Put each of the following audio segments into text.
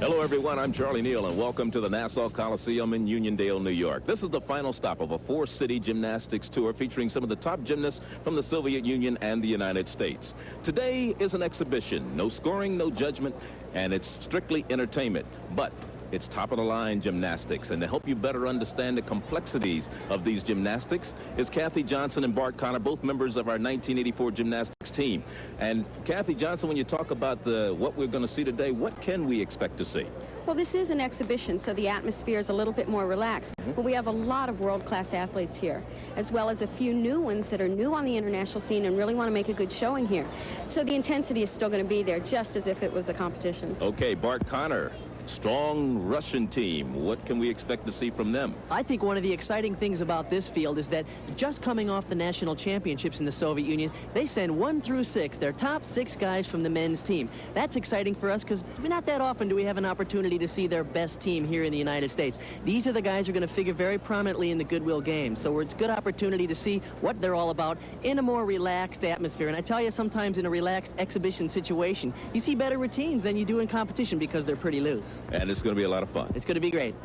Hello, everyone. I'm Charlie Neal, and welcome to the Nassau Coliseum in Uniondale, New York. This is the final stop of a four-city gymnastics tour featuring some of the top gymnasts from the Soviet Union and the United States. Today is an exhibition. No scoring, no judgment, and it's strictly entertainment. But it's top-of-the-line gymnastics, and to help you better understand the complexities of these gymnastics is Kathy Johnson and Bart Connor, both members of our 1984 gymnastics team. And Kathy Johnson, when you talk about what we're going to see today, what can we expect to see? Well, this is an exhibition, so the atmosphere is a little bit more relaxed. But we have a lot of world-class athletes here, as well as a few new ones that are new on the international scene and really want to make a good showing here. So the intensity is still going to be there, just as if it was a competition. Okay, Bart Connor. Strong Russian team. What can we expect to see from them? I think one of the exciting things about this field is that just coming off the national championships in the Soviet Union, they send 1 through 6, their top 6 guys from the men's team. That's exciting for us because not that often do we have an opportunity to see their best team here in the United States. These are the guys who are going to figure very prominently in the Goodwill Games. So it's a good opportunity to see what they're all about in a more relaxed atmosphere. And I tell you, sometimes in a relaxed exhibition situation, you see better routines than you do in competition because they're pretty loose. And it's going to be a lot of fun. It's going to be great.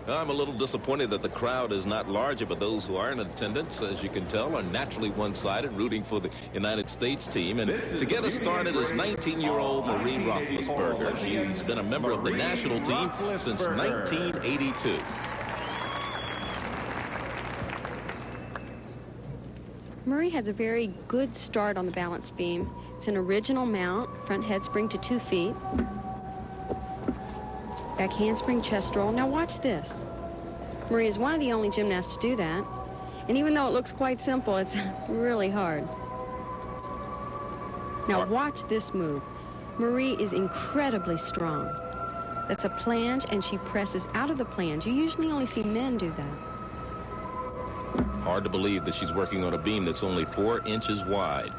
I'm a little disappointed that the crowd is not larger, but those who are in attendance, as you can tell, are naturally one-sided, rooting for the United States team. And to get us started is 19-year-old Marie Roethlisberger. She's been a member of the national team since 1982. Marie has a very good start on the balance beam. It's an original mount, front head spring to 2 feet. Back handspring, chest roll. Now watch this. Marie is one of the only gymnasts to do that. And even though it looks quite simple, it's really hard. Now watch this move. Marie is incredibly strong. That's a plunge, and she presses out of the plunge. You usually only see men do that. Hard to believe that she's working on a beam that's only 4 inches wide.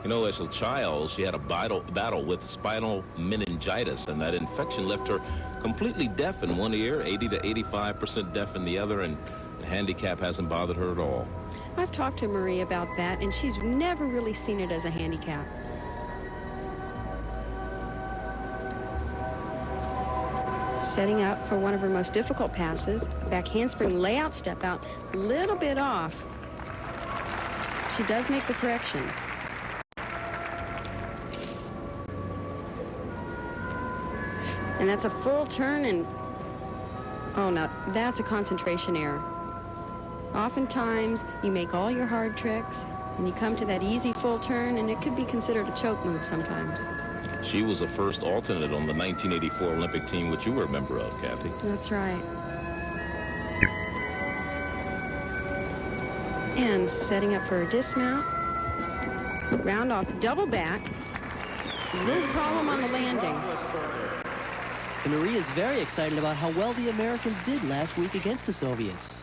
You know, as a child, she had a battle with spinal meningitis, and that infection left her completely deaf in one ear, 80 to 85% deaf in the other, and the handicap hasn't bothered her at all. I've talked to Marie about that, and she's never really seen it as a handicap. Setting up for one of her most difficult passes, back handspring layout, step out, a little bit off. She does make the correction. And that's a full turn, and oh no, that's a concentration error. Oftentimes, you make all your hard tricks, and you come to that easy full turn, and it could be considered a choke move sometimes. She was the first alternate on the 1984 Olympic team, which you were a member of, Kathy. That's right. And setting up for a dismount. Round off, double back. A little problem on the landing. And Marie is very excited about how well the Americans did last week against the Soviets.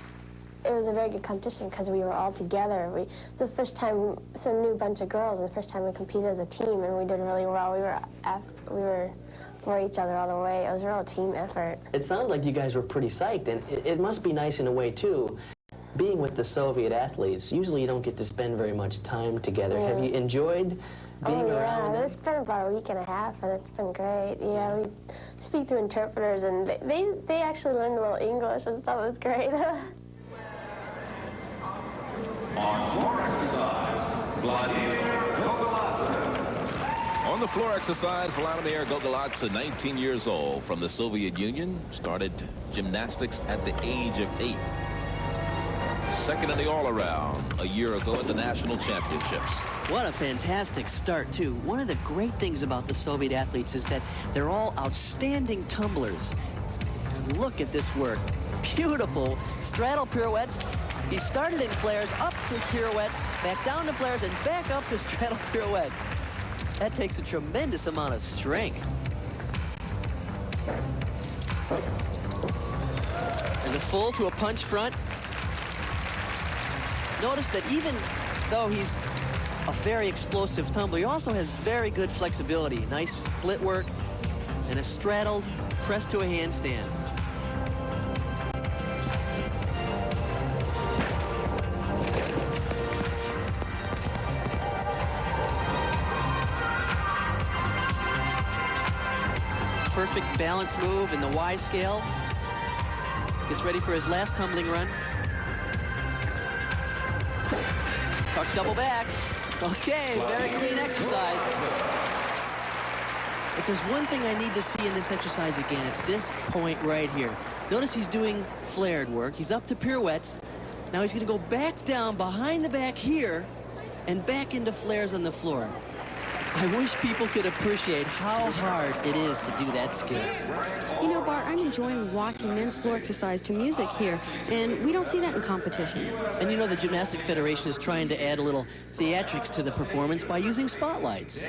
It was a very good competition because we were all together. It's the first time, it's a new bunch of girls, and the first time we competed as a team, and we did really well. We were for each other all the way. It was a real team effort. It sounds like you guys were pretty psyched, and it must be nice in a way, too. Being with the Soviet athletes, usually you don't get to spend very much time together. Yeah. Have you enjoyed being around them? It's been about a week and a half, and it's been great. Yeah, we speak through interpreters, and they actually learned a little English and stuff. It was great. On floor exercise, Vladimir Gogoladze. On the floor exercise, Vladimir Gogoladze, 19 years old, from the Soviet Union, started gymnastics at the age of 8. Second in the all-around a year ago at the national championships. What a fantastic start, too. One of the great things about the Soviet athletes is that they're all outstanding tumblers. And look at this work. Beautiful straddle pirouettes. He started in flares, up to pirouettes, back down to flares, and back up to straddle pirouettes. That takes a tremendous amount of strength. There's a full to a punch front. Notice that even though he's a very explosive tumbler, he also has very good flexibility. Nice split work and a straddled press to a handstand. perfect balance move in the Y scale. Gets ready for his last tumbling run. Tuck double back. Okay, very clean exercise. If there's one thing I need to see in this exercise again, it's this point right here. Notice he's doing flared work. He's up to pirouettes. Now he's going to go back down behind the back here and back into flares on the floor. I wish people could appreciate how hard it is to do that skill. You know, Bart, I'm enjoying watching men's floor exercise to music here, and we don't see that in competition. And you know, the Gymnastic Federation is trying to add a little theatrics to the performance by using spotlights.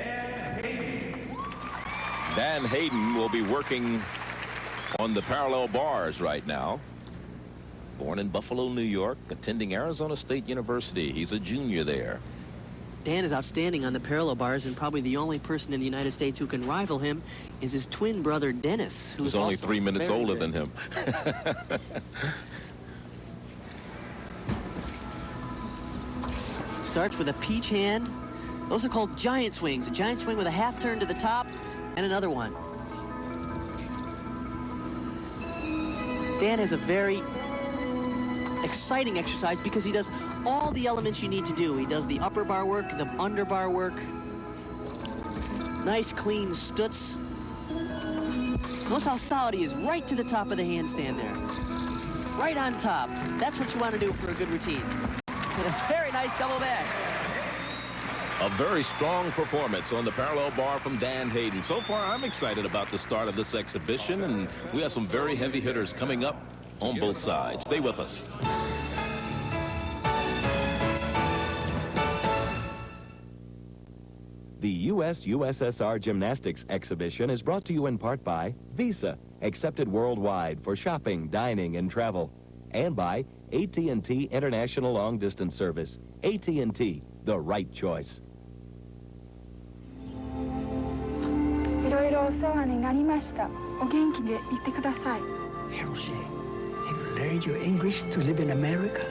Dan Hayden will be working on the parallel bars right now. Born in Buffalo, New York, attending Arizona State University. He's a junior there. Dan is outstanding on the parallel bars, and probably the only person in the United States who can rival him is his twin brother, Dennis, who's only 3 minutes older than him. Starts with a peach hand. Those are called giant swings. A giant swing with a half turn to the top and another one. Dan has a very exciting exercise because he does all the elements you need to do. He does the upper bar work, the under bar work. Nice clean stutz. Notice how solid he is right to the top of the handstand there. Right on top. That's what you want to do for a good routine. And a very nice double back. A very strong performance on the parallel bar from Dan Hayden. So far, I'm excited about the start of this exhibition, and we have some very heavy hitters coming up on both sides. Stay with us. The USSR Gymnastics exhibition is brought to you in part by Visa, accepted worldwide for shopping, dining, and travel, and by AT&T International Long Distance Service. AT&T, the right choice. いろいろお世話になりました。お元気でいてください。 Harold, have you learned your English to live in America?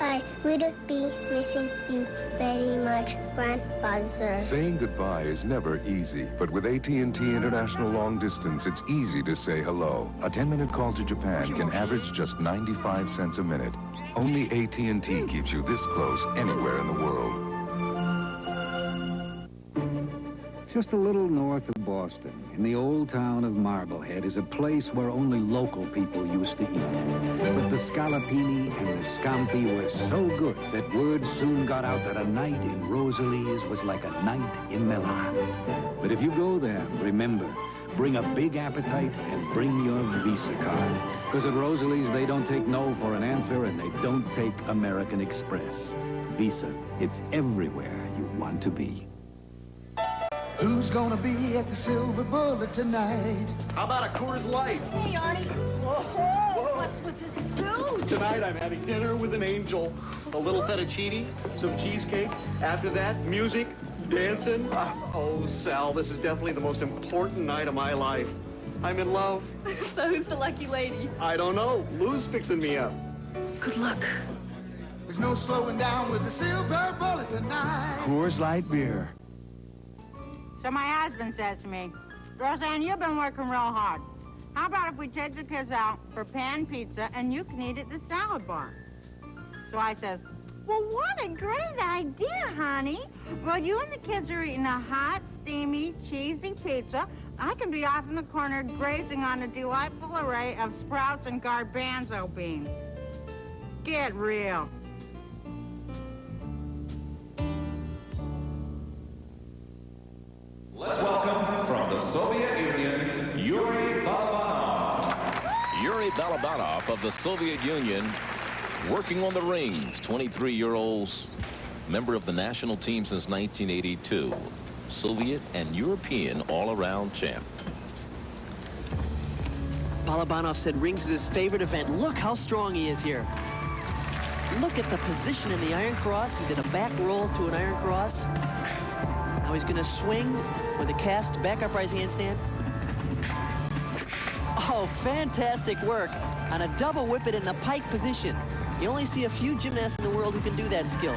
I would be missing you very much, Grandfather. Saying goodbye is never easy, but with AT&T International Long Distance, it's easy to say hello. A 10-minute call to Japan can average just 95 cents a minute. Only AT&T keeps you this close anywhere in the world. Just a little north of Boston, in the old town of Marblehead, is a place where only local people used to eat. But the scallopini and the scampi were so good that word soon got out that a night in Rosalie's was like a night in Milan. But if you go there, remember, bring a big appetite and bring your Visa card. Because at Rosalie's, they don't take no for an answer, and they don't take American Express. Visa, it's everywhere you want to be. Who's gonna be at the Silver Bullet tonight? How about a Coors Light? Hey, Arnie. Whoa. What's with this suit? Tonight I'm having dinner with an angel. A little fettuccine, some cheesecake. After that, music, dancing. Oh, Sal, this is definitely the most important night of my life. I'm in love. So who's the lucky lady? I don't know. Lou's fixing me up. Good luck. There's no slowing down with the Silver Bullet tonight. Coors Light beer. So my husband says to me, Roseanne, you've been working real hard. How about if we take the kids out for pan pizza and you can eat at the salad bar? So I says, well, what a great idea, honey. Well, you and the kids are eating a hot, steamy, cheesy pizza. I can be off in the corner grazing on a delightful array of sprouts and garbanzo beans. Get real. Let's welcome from the Soviet Union, Yuri Balabanov. Yuri Balabanov of the Soviet Union, working on the rings. 23-year-old member of the national team since 1982. Soviet and European all-around champ. Balabanov said rings is his favorite event. Look how strong he is here. Look at the position in the iron cross. He did a back roll to an iron cross. Now he's going to swing with a cast back upright handstand. Oh, fantastic work on a double whip it in the pike position. You only see a few gymnasts in the world who can do that skill.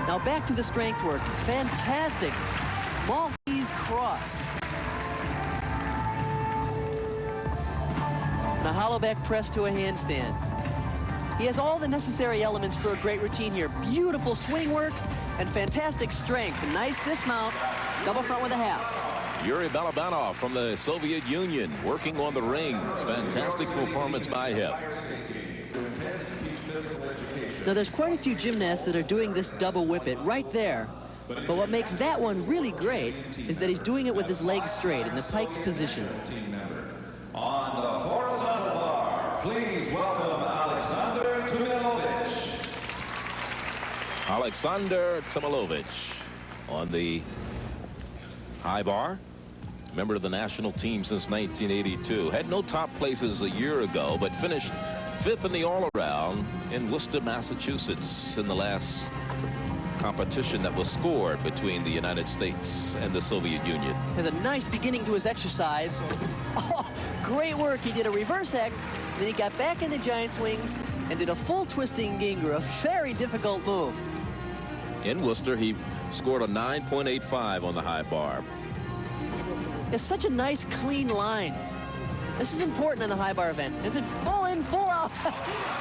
Now back to the strength work. Fantastic Maltese cross. and a hollow back press to a handstand. He has all the necessary elements for a great routine here. Beautiful swing work and fantastic strength. A nice dismount, double front with a half. Yuri Balabanov from the Soviet Union working on the rings. Fantastic performance by him. Now, there's quite a few gymnasts that are doing this double whip it right there. But what makes that one really great is that he's doing it with his legs straight in the piked position. On the horizontal bar, please welcome Alexander Tumilovich. Alexander Tumilovich on the high bar. Member of the national team since 1982. Had no top places a year ago, but finished 5th in the all-around in Worcester, Massachusetts in the last competition that was scored between the United States and the Soviet Union. Has a nice beginning to his exercise. Oh, great work. He did a reverse act, then he got back into giant swings and did a full twisting Gingra, a very difficult move. In Worcester, he scored a 9.85 on the high bar. It's such a nice, clean line. This is important in the high bar event. There's a full in, full out,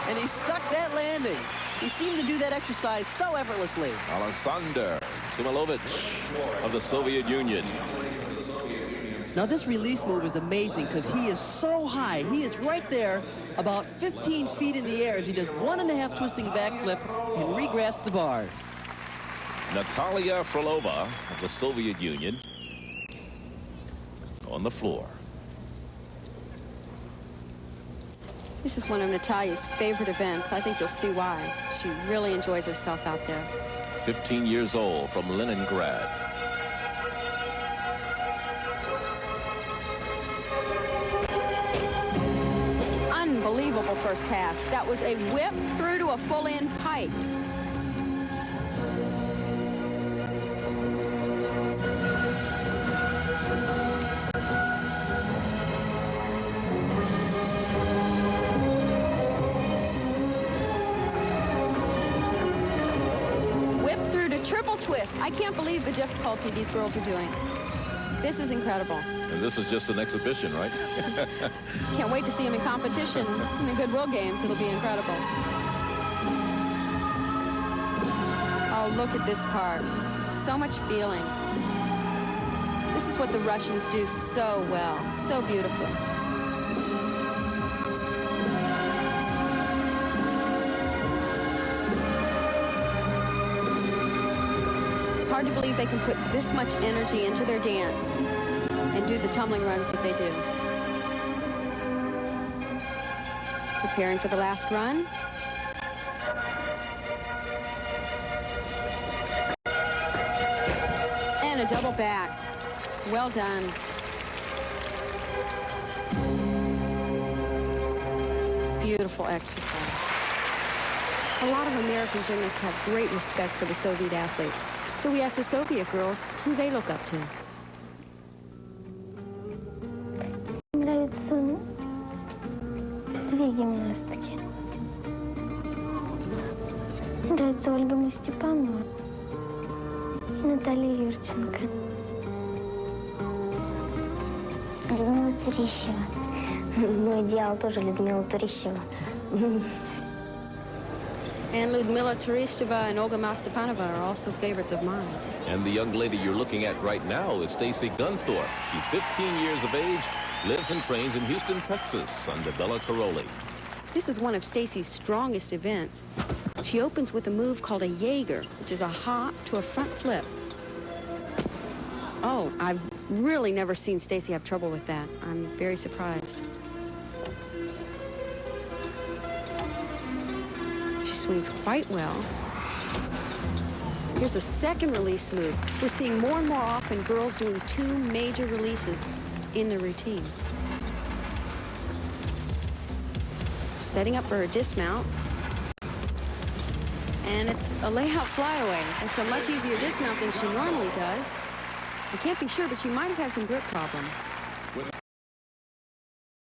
and he stuck that landing. He seemed to do that exercise so effortlessly. Alexander Tumilovich of the Soviet Union. Now, this release move is amazing because he is so high. He is right there about 15 feet in the air as he does 1.5 twisting backflip and regrasps the bar. Natalia Frolova of the Soviet Union on the floor. This is one of Natalia's favorite events. I think you'll see why. She really enjoys herself out there. 15 years old from Leningrad. Unbelievable first pass. That was a whip through to a full-in pike. Triple twist. I can't believe the difficulty these girls are doing. This is incredible. And this is just an exhibition, right? Can't wait to see them in competition in the Goodwill Games. It'll be incredible. Oh, look at this part. So much feeling. This is what the Russians do so well. So beautiful. Hard to believe they can put this much energy into their dance and do the tumbling runs that they do. Preparing for the last run. And a double back. Well done. Beautiful exercise. A lot of American gymnasts have great respect for the Soviet athletes. So we asked the Soviet girls who they look up to. Нравятся две гимнастки. Нравится Ольга Степанова и Наталья Юрченко. Людмила Турищева. Мой идеал тоже Людмила Турищева. And Ludmila Teresheva and Olga Mastepanova are also favorites of mine. And the young lady you're looking at right now is Stacy Gunthorpe. She's 15 years of age, lives and trains in Houston, Texas, under Bella Caroli. This is one of Stacy's strongest events. She opens with a move called a Jaeger, which is a hop to a front flip. Oh, I've really never seen Stacy have trouble with that. I'm very surprised. Swings quite well. Here's a second release move. We're seeing more and more often girls doing 2 major releases in the routine. Setting up for her dismount. And it's a layout flyaway. It's a much easier dismount than she normally does. I can't be sure, but she might have had some grip problem.